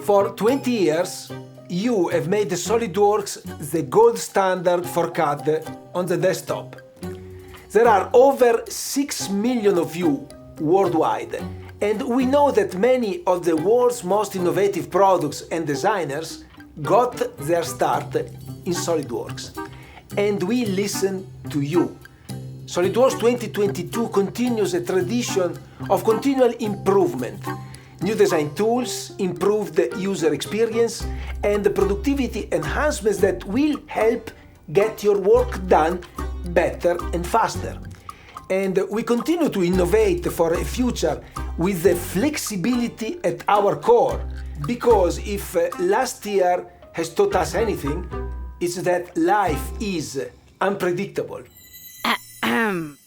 For 20 years, you have made the SOLIDWORKS the gold standard for CAD on the desktop. There are over 6 million of you worldwide, and we know that many of the world's most innovative products and designers got their start in SOLIDWORKS. And we listen to you. SOLIDWORKS 2022 continues a tradition of continual improvement. New design tools, improved user experience, and the productivity enhancements that will help get your work done better and faster. And we continue to innovate for a future with the flexibility at our core. Because if last year has taught us anything, it's that life is unpredictable.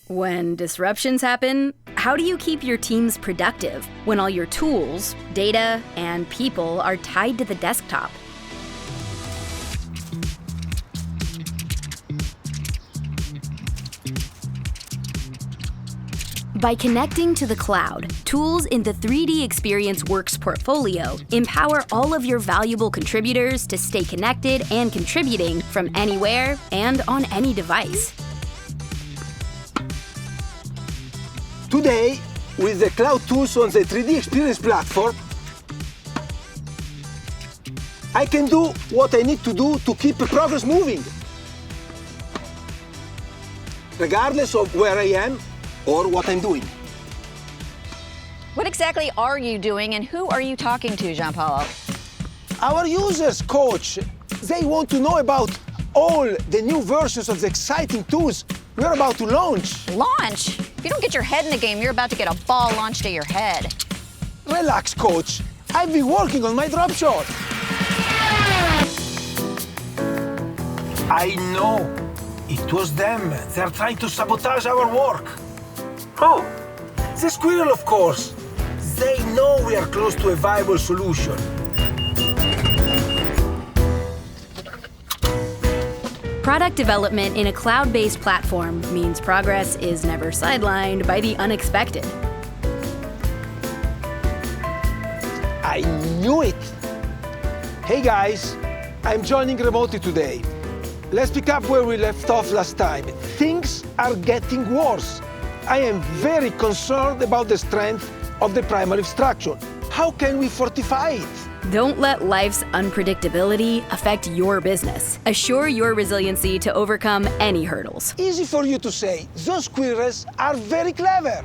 When disruptions happen, how do you keep your teams productive when all your tools, data, and people are tied to the desktop? By connecting to the cloud, tools in the 3D Experience Works portfolio empower all of your valuable contributors to stay connected and contributing from anywhere and on any device. Today, with the cloud tools on the 3D Experience platform, I can do what I need to do to keep the progress moving, regardless of where I am or what I'm doing. What exactly are you doing and who are you talking to, Giampaolo? Our users, coach, they want to know about all the new versions of the exciting tools we're about to launch. Launch? If you don't get your head in the game, you're about to get a ball launched at your head. Relax, coach. I've been working on my drop shot. I know. It was them. They're trying to sabotage our work. Who? The squirrel, of course. They know we are close to a viable solution. Product development in a cloud-based platform means progress is never sidelined by the unexpected. I knew it! Hey guys, I'm joining remotely today. Let's pick up where we left off last time. Things are getting worse. I am very concerned about the strength of the primary structure. How can we fortify it? Don't let life's unpredictability affect your business. Assure your resiliency to overcome any hurdles. Easy for you to say. Those squirrels are very clever.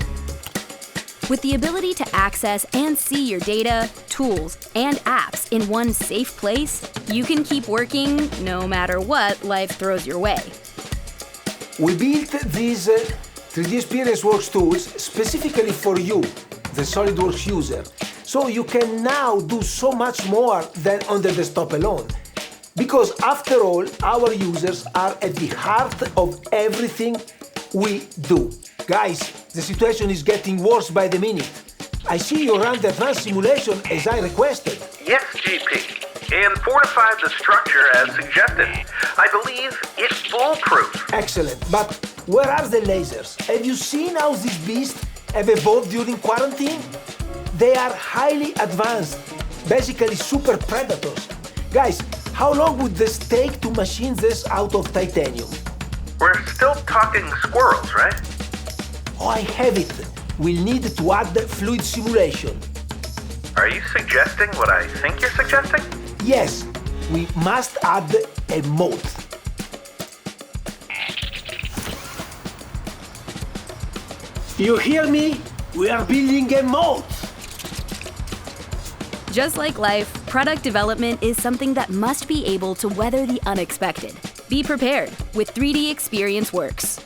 With the ability to access and see your data, tools, and apps in one safe place, you can keep working no matter what life throws your way. We built these 3D Experience Works tools specifically for you, the SOLIDWORKS user. So you can now do so much more than on the desktop alone. Because after all, our users are at the heart of everything we do. Guys, the situation is getting worse by the minute. I see you ran the advanced simulation as I requested. Yes, GP, and fortified the structure as suggested. I believe it's foolproof. Excellent, but where are the lasers? Have you seen how these beasts have evolved during quarantine? They are highly advanced, basically super predators. Guys, how long would this take to machine this out of titanium? We're still talking squirrels, right? Oh, I have it. We'll need to add fluid simulation. Are you suggesting what I think you're suggesting? Yes, we must add a moat. You hear me? We are building a moat. Just like life, product development is something that must be able to weather the unexpected. Be prepared with 3D Experience Works.